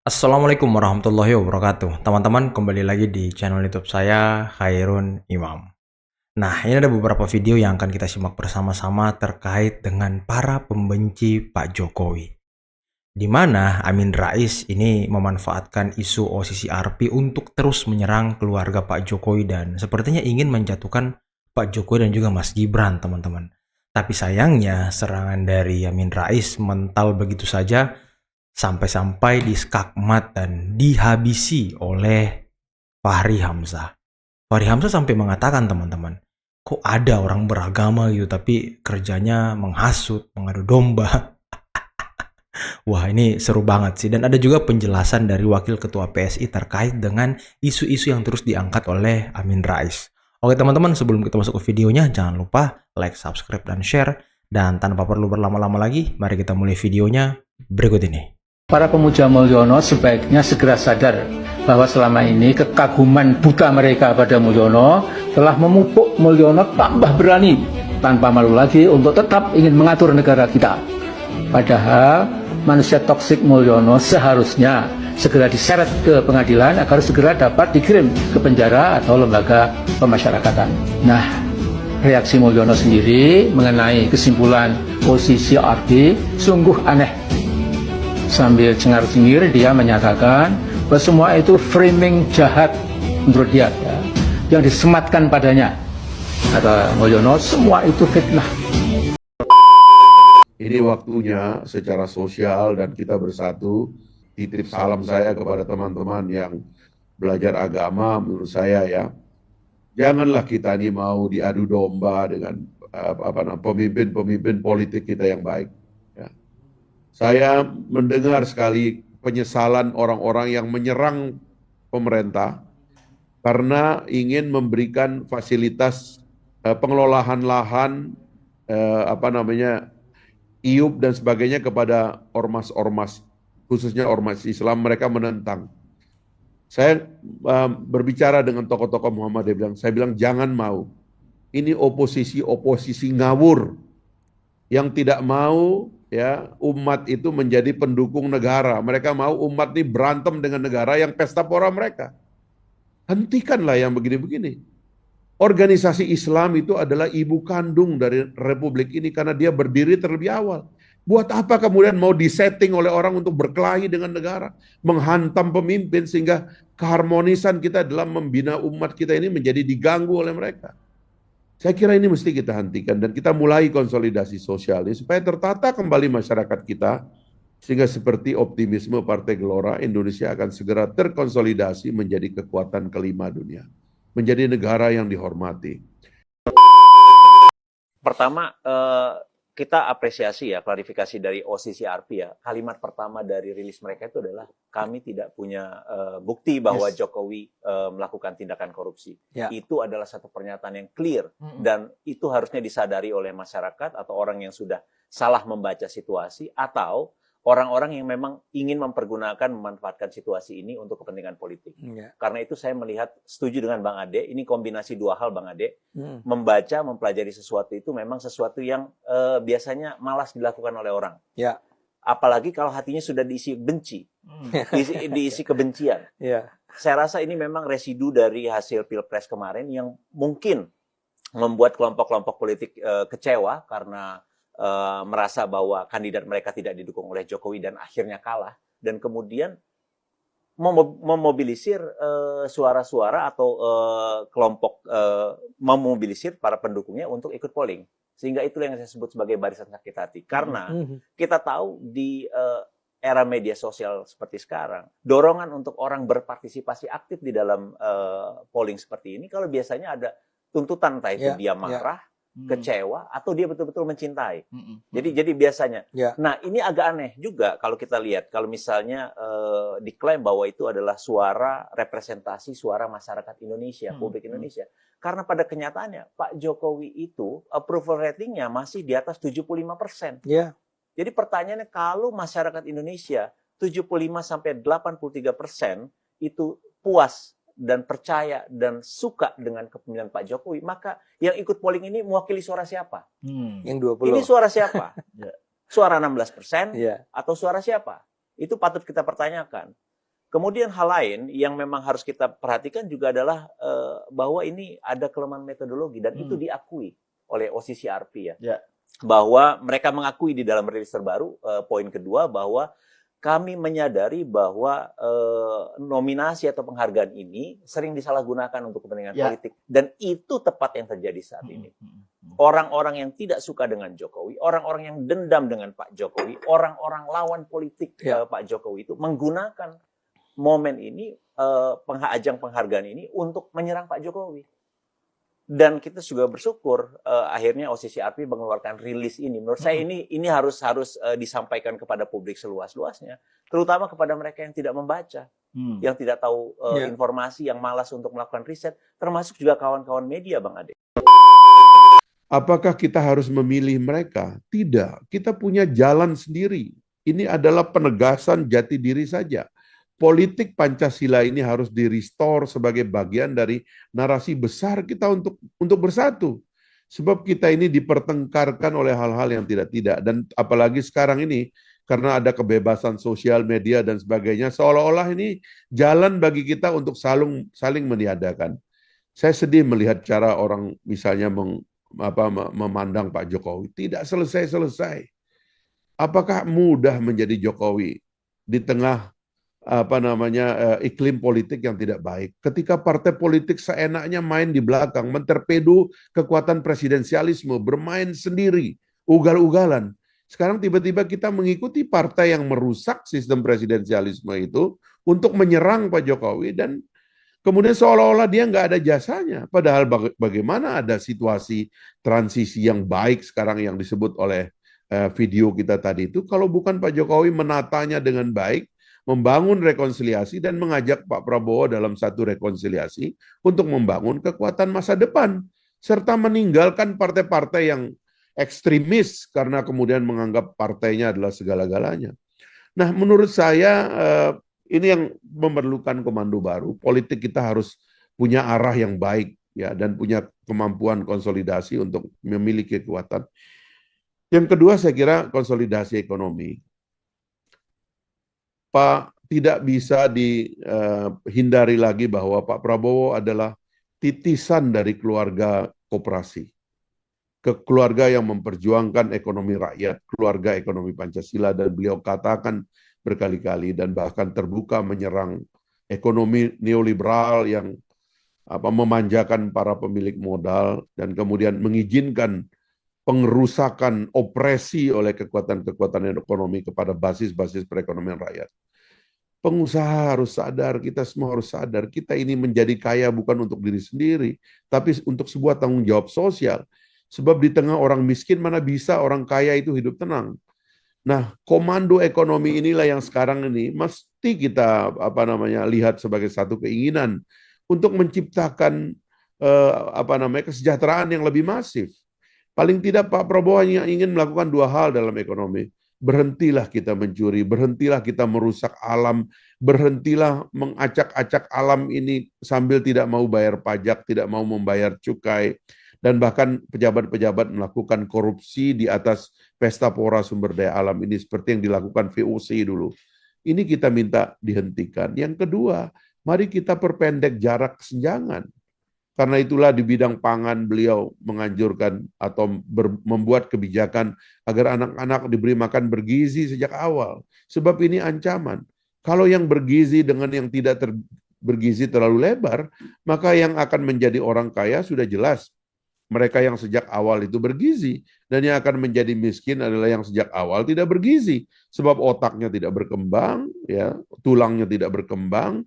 Assalamualaikum warahmatullahi wabarakatuh. Teman-teman, kembali lagi di channel YouTube saya, Khairun Imam. Nah, ini ada beberapa video yang akan kita simak bersama-sama terkait dengan para pembenci Pak Jokowi. Di mana Amin Rais ini memanfaatkan isu OCCRP untuk terus menyerang keluarga Pak Jokowi dan sepertinya ingin menjatuhkan Pak Jokowi dan juga Mas Gibran, teman-teman. Tapi sayangnya serangan dari Amin Rais mental begitu saja sampai-sampai diskakmat dan dihabisi oleh Fahri Hamzah. Fahri Hamzah sampai mengatakan, teman-teman, kok ada orang beragama gitu tapi kerjanya menghasut, mengadu domba. Wah, ini seru banget sih. Dan ada juga penjelasan dari Wakil Ketua PSI terkait dengan isu-isu yang terus diangkat oleh Amin Rais. Oke teman-teman, sebelum kita masuk ke videonya, jangan lupa like, subscribe, dan share. Dan tanpa perlu berlama-lama lagi, mari kita mulai videonya berikut ini. Para pemuja Mulyono sebaiknya segera sadar bahwa selama ini kekaguman buta mereka pada Mulyono telah memupuk Mulyono tambah berani tanpa malu lagi untuk tetap ingin mengatur negara kita. Padahal manusia toksik Mulyono seharusnya segera diseret ke pengadilan agar segera dapat dikirim ke penjara atau lembaga pemasyarakatan. Nah, reaksi Mulyono sendiri mengenai kesimpulan OCCRP sungguh aneh. Sambil cengar-cengir dia menyatakan bahwa semua itu framing jahat menurut dia ya, yang disematkan padanya. Kata Mulyono, semua itu fitnah. Ini waktunya secara sosial dan kita bersatu. Titip salam saya kepada teman-teman yang belajar agama, menurut saya ya. Janganlah kita ini mau diadu domba dengan pemimpin-pemimpin politik kita yang baik. Ya. Saya mendengar sekali penyesalan orang-orang yang menyerang pemerintah karena ingin memberikan fasilitas pengelolaan lahan, IUP dan sebagainya kepada ormas-ormas, khususnya ormas Islam. Mereka menentang. Saya berbicara dengan tokoh-tokoh Muhammadiyah, saya bilang jangan mau. Ini oposisi ngawur yang tidak mau ya umat itu menjadi pendukung negara. Mereka mau umat ini berantem dengan negara yang pesta pora mereka. Hentikanlah yang begini-begini. Organisasi Islam itu adalah ibu kandung dari republik ini karena dia berdiri terlebih awal. Buat apa kemudian mau disetting oleh orang untuk berkelahi dengan negara, menghantam pemimpin sehingga keharmonisan kita dalam membina umat kita ini menjadi diganggu oleh mereka. Saya kira ini mesti kita hentikan dan kita mulai konsolidasi sosial ini supaya tertata kembali masyarakat kita sehingga seperti optimisme Partai Gelora, Indonesia akan segera terkonsolidasi menjadi kekuatan kelima dunia. Menjadi negara yang dihormati. Pertama, kita apresiasi ya klarifikasi dari OCCRP ya. Kalimat pertama dari rilis mereka itu adalah kami tidak punya bukti bahwa Jokowi melakukan tindakan korupsi. Itu adalah satu pernyataan yang clear dan itu harusnya disadari oleh masyarakat atau orang yang sudah salah membaca situasi atau orang-orang yang memang ingin memanfaatkan situasi ini untuk kepentingan politik. Karena itu saya melihat, setuju dengan Bang Ade, ini kombinasi dua hal Bang Ade. Membaca, mempelajari sesuatu itu memang sesuatu yang biasanya malas dilakukan oleh orang. Apalagi kalau hatinya sudah diisi benci, diisi kebencian. Saya rasa ini memang residu dari hasil Pilpres kemarin yang mungkin membuat kelompok-kelompok politik kecewa karena merasa bahwa kandidat mereka tidak didukung oleh Jokowi dan akhirnya kalah dan kemudian memobilisir suara-suara atau kelompok memobilisir para pendukungnya untuk ikut polling sehingga itulah yang saya sebut sebagai barisan sakit hati karena kita tahu di era media sosial seperti sekarang dorongan untuk orang berpartisipasi aktif di dalam polling seperti ini kalau biasanya ada tuntutan entah itu dia marah kecewa atau dia betul-betul mencintai. Jadi biasanya. Nah, ini agak aneh juga kalau kita lihat kalau misalnya diklaim bahwa itu adalah suara representasi suara masyarakat Indonesia, publik Indonesia. Karena pada kenyataannya Pak Jokowi itu approval ratingnya masih di atas 75%. Jadi pertanyaannya kalau masyarakat Indonesia 75 sampai 83% itu puas dan percaya dan suka dengan kepemimpinan Pak Jokowi, maka yang ikut polling ini mewakili suara siapa? Yang 20. Ini suara siapa? Suara 16% atau suara siapa? Itu patut kita pertanyakan. Kemudian hal lain yang memang harus kita perhatikan juga adalah bahwa ini ada kelemahan metodologi dan itu diakui oleh OCCRP ya. Bahwa mereka mengakui di dalam rilis terbaru, poin kedua, bahwa kami menyadari bahwa nominasi atau penghargaan ini sering disalahgunakan untuk kepentingan politik. Dan itu tepat yang terjadi saat ini. Orang-orang yang tidak suka dengan Jokowi, orang-orang yang dendam dengan Pak Jokowi, orang-orang lawan politik Pak Jokowi itu menggunakan momen ini, ajang penghargaan ini untuk menyerang Pak Jokowi. Dan kita juga bersyukur akhirnya OCCRP mengeluarkan rilis ini. Menurut saya ini harus disampaikan kepada publik seluas-luasnya, terutama kepada mereka yang tidak membaca, yang tidak tahu informasi, yang malas untuk melakukan riset, termasuk juga kawan-kawan media, Bang Ade. Apakah kita harus memilih mereka? Tidak, kita punya jalan sendiri. Ini adalah penegasan jati diri saja. Politik Pancasila ini harus di-restore sebagai bagian dari narasi besar kita untuk bersatu. Sebab kita ini dipertengkarkan oleh hal-hal yang tidak-tidak. Dan apalagi sekarang ini, karena ada kebebasan sosial media dan sebagainya, seolah-olah ini jalan bagi kita untuk saling meniadakan. Saya sedih melihat cara orang misalnya memandang Pak Jokowi. Tidak selesai-selesai. Apakah mudah menjadi Jokowi di tengah iklim politik yang tidak baik? Ketika partai politik seenaknya main di belakang, mentorpedo kekuatan presidensialisme, bermain sendiri, ugal-ugalan. Sekarang tiba-tiba kita mengikuti partai yang merusak sistem presidensialisme itu untuk menyerang Pak Jokowi, dan kemudian seolah-olah dia nggak ada jasanya. Padahal bagaimana ada situasi transisi yang baik sekarang yang disebut oleh video kita tadi itu, kalau bukan Pak Jokowi menatanya dengan baik, membangun rekonsiliasi dan mengajak Pak Prabowo dalam satu rekonsiliasi untuk membangun kekuatan masa depan, serta meninggalkan partai-partai yang ekstremis karena kemudian menganggap partainya adalah segala-galanya. Nah, menurut saya ini yang memerlukan komando baru. Politik kita harus punya arah yang baik ya, dan punya kemampuan konsolidasi untuk memiliki kekuatan. Yang kedua, saya kira konsolidasi ekonomi. Tidak bisa dihindari lagi bahwa Pak Prabowo adalah titisan dari keluarga koperasi. Keluarga yang memperjuangkan ekonomi rakyat, keluarga ekonomi Pancasila, dan beliau katakan berkali-kali dan bahkan terbuka menyerang ekonomi neoliberal yang memanjakan para pemilik modal dan kemudian mengizinkan pengerusakan opresi oleh kekuatan-kekuatan ekonomi kepada basis-basis perekonomian rakyat. Pengusaha harus sadar, kita semua harus sadar, kita ini menjadi kaya bukan untuk diri sendiri, tapi untuk sebuah tanggung jawab sosial. Sebab di tengah orang miskin, mana bisa orang kaya itu hidup tenang. Nah, komando ekonomi inilah yang sekarang ini mesti kita lihat sebagai satu keinginan untuk menciptakan kesejahteraan yang lebih masif. Paling tidak Pak Prabowo hanya ingin melakukan dua hal dalam ekonomi. Berhentilah kita mencuri, berhentilah kita merusak alam, berhentilah mengacak-acak alam ini sambil tidak mau bayar pajak, tidak mau membayar cukai, dan bahkan pejabat-pejabat melakukan korupsi di atas pesta pora sumber daya alam ini seperti yang dilakukan VOC dulu. Ini kita minta dihentikan. Yang kedua, mari kita perpendek jarak kesenjangan. Karena itulah di bidang pangan beliau menganjurkan atau membuat kebijakan agar anak-anak diberi makan bergizi sejak awal. Sebab ini ancaman. Kalau yang bergizi dengan yang tidak bergizi terlalu lebar, maka yang akan menjadi orang kaya sudah jelas. Mereka yang sejak awal itu bergizi, dan yang akan menjadi miskin adalah yang sejak awal tidak bergizi. Sebab otaknya tidak berkembang, ya, tulangnya tidak berkembang,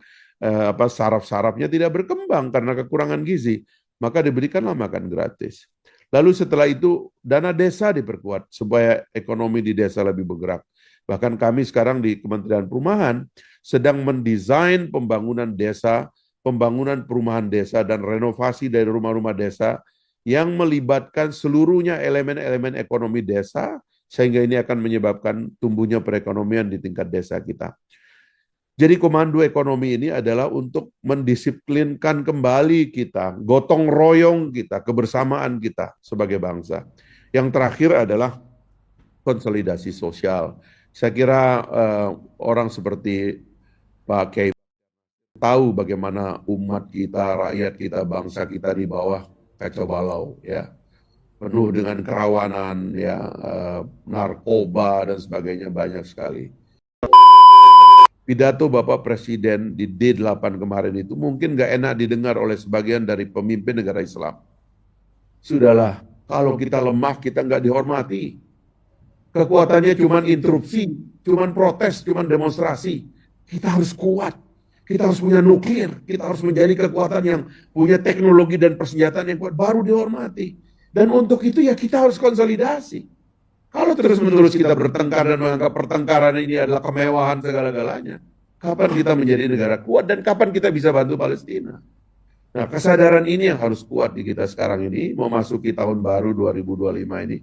saraf-sarafnya tidak berkembang karena kekurangan gizi, maka diberikanlah makan gratis. Lalu setelah itu dana desa diperkuat supaya ekonomi di desa lebih bergerak. Bahkan kami sekarang di Kementerian Perumahan sedang mendesain pembangunan desa, pembangunan perumahan desa dan renovasi dari rumah-rumah desa yang melibatkan seluruhnya elemen-elemen ekonomi desa, sehingga ini akan menyebabkan tumbuhnya perekonomian di tingkat desa kita. Jadi komando ekonomi ini adalah untuk mendisiplinkan kembali kita, gotong royong kita, kebersamaan kita sebagai bangsa. Yang terakhir adalah konsolidasi sosial. Saya kira orang seperti Pak Kiai tahu bagaimana umat kita, rakyat kita, bangsa kita di bawah kacau balau, ya, penuh dengan kerawanan, ya, narkoba dan sebagainya, banyak sekali. Pidato Bapak Presiden di D8 kemarin itu mungkin nggak enak didengar oleh sebagian dari pemimpin negara Islam. Sudahlah, kalau kita lemah, kita nggak dihormati. Kekuatannya cuma interupsi, cuma protes, cuma demonstrasi. Kita harus kuat. Kita harus punya nuklir. Kita harus menjadi kekuatan yang punya teknologi dan persenjataan yang kuat, baru dihormati. Dan untuk itu ya kita harus konsolidasi. Kalau terus-menerus kita bertengkar dan menganggap pertengkaran ini adalah kemewahan segala-galanya, kapan kita menjadi negara kuat dan kapan kita bisa bantu Palestina? Nah, kesadaran ini yang harus kuat di kita sekarang ini, memasuki tahun baru 2025 ini.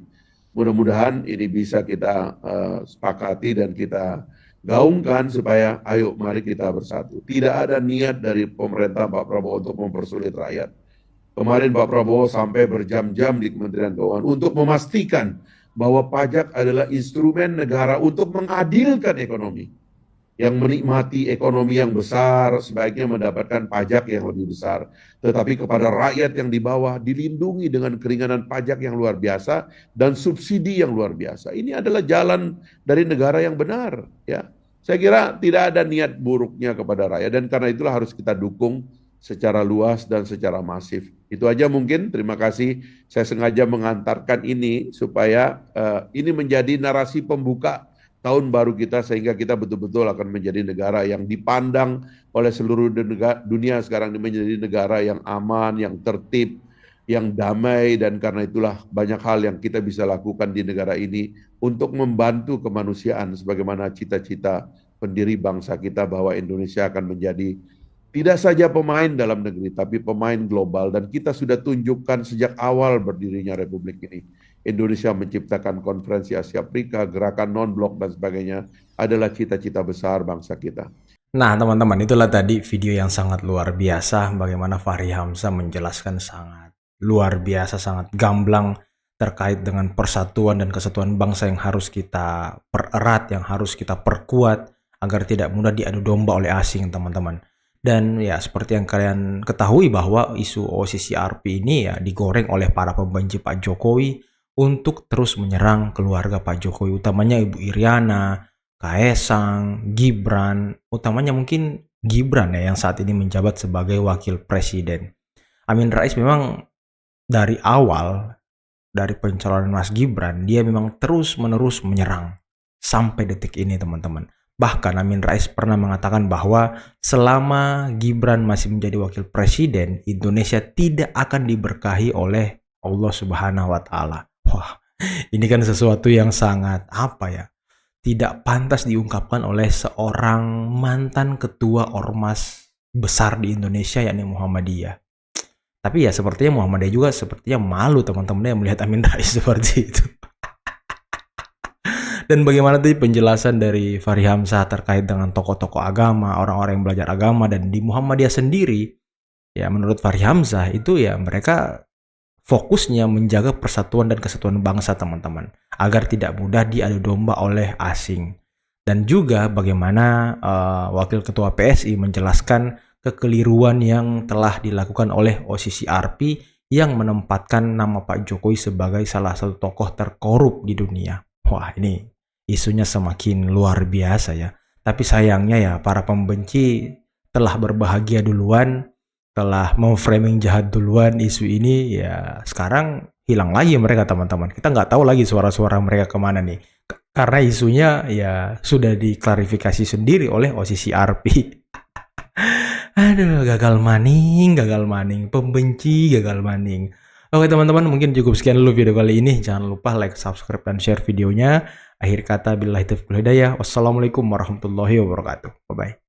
Mudah-mudahan ini bisa kita sepakati dan kita gaungkan supaya ayo mari kita bersatu. Tidak ada niat dari pemerintah Pak Prabowo untuk mempersulit rakyat. Kemarin Pak Prabowo sampai berjam-jam di Kementerian Keuangan untuk memastikan bahwa pajak adalah instrumen negara untuk mengadilkan ekonomi. Yang menikmati ekonomi yang besar sebaiknya mendapatkan pajak yang lebih besar. Tetapi kepada rakyat yang di bawah dilindungi dengan keringanan pajak yang luar biasa dan subsidi yang luar biasa. Ini adalah jalan dari negara yang benar. Ya, saya kira tidak ada niat buruknya kepada rakyat dan karena itulah harus kita dukung secara luas dan secara masif. Itu aja mungkin. Terima kasih. Saya sengaja mengantarkan ini supaya ini menjadi narasi pembuka tahun baru kita sehingga kita betul-betul akan menjadi negara yang dipandang oleh seluruh dunia sekarang ini menjadi negara yang aman, yang tertib, yang damai dan karena itulah banyak hal yang kita bisa lakukan di negara ini untuk membantu kemanusiaan sebagaimana cita-cita pendiri bangsa kita bahwa Indonesia akan menjadi tidak saja pemain dalam negeri, tapi pemain global. Dan kita sudah tunjukkan sejak awal berdirinya Republik ini. Indonesia menciptakan konferensi Asia Afrika, gerakan non-blok dan sebagainya adalah cita-cita besar bangsa kita. Nah teman-teman, itulah tadi video yang sangat luar biasa. Bagaimana Fahri Hamzah menjelaskan sangat luar biasa, sangat gamblang terkait dengan persatuan dan kesatuan bangsa yang harus kita pererat, yang harus kita perkuat agar tidak mudah diadu domba oleh asing teman-teman. Dan ya seperti yang kalian ketahui bahwa isu OCCRP ini ya digoreng oleh para pembenci Pak Jokowi untuk terus menyerang keluarga Pak Jokowi, utamanya Ibu Iriana, Kaesang, Gibran, utamanya mungkin Gibran ya yang saat ini menjabat sebagai wakil presiden. Amin Rais memang dari awal, dari pencalonan Mas Gibran, dia memang terus-menerus menyerang sampai detik ini teman-teman. Bahkan Amin Rais pernah mengatakan bahwa selama Gibran masih menjadi wakil presiden, Indonesia tidak akan diberkahi oleh Allah Subhanahu wa Ta'ala. Wah, ini kan sesuatu yang sangat tidak pantas diungkapkan oleh seorang mantan ketua ormas besar di Indonesia yakni Muhammadiyah. Tapi ya sepertinya Muhammadiyah juga sepertinya malu teman-temannya melihat Amin Rais seperti itu. Dan bagaimana tadi penjelasan dari Fahri Hamzah terkait dengan tokoh-tokoh agama, orang-orang yang belajar agama, dan di Muhammadiyah sendiri, ya menurut Fahri Hamzah itu ya mereka fokusnya menjaga persatuan dan kesatuan bangsa teman-teman, agar tidak mudah diadu domba oleh asing. Dan juga bagaimana Wakil Ketua PSI menjelaskan kekeliruan yang telah dilakukan oleh OCCRP yang menempatkan nama Pak Jokowi sebagai salah satu tokoh terkorup di dunia. Wah, ini isunya semakin luar biasa ya. Tapi sayangnya ya para pembenci telah berbahagia duluan, telah memframing jahat duluan isu ini, ya sekarang hilang lagi mereka teman-teman. Kita nggak tahu lagi suara-suara mereka kemana nih. Karena isunya ya sudah diklarifikasi sendiri oleh OCCRP. Aduh, gagal maning, pembenci gagal maning. Oke teman-teman, mungkin cukup sekian dulu video kali ini. Jangan lupa like, subscribe, dan share videonya. Akhir kata, billahi taufiq wal hidayah. Wassalamualaikum warahmatullahi wabarakatuh. Bye-bye.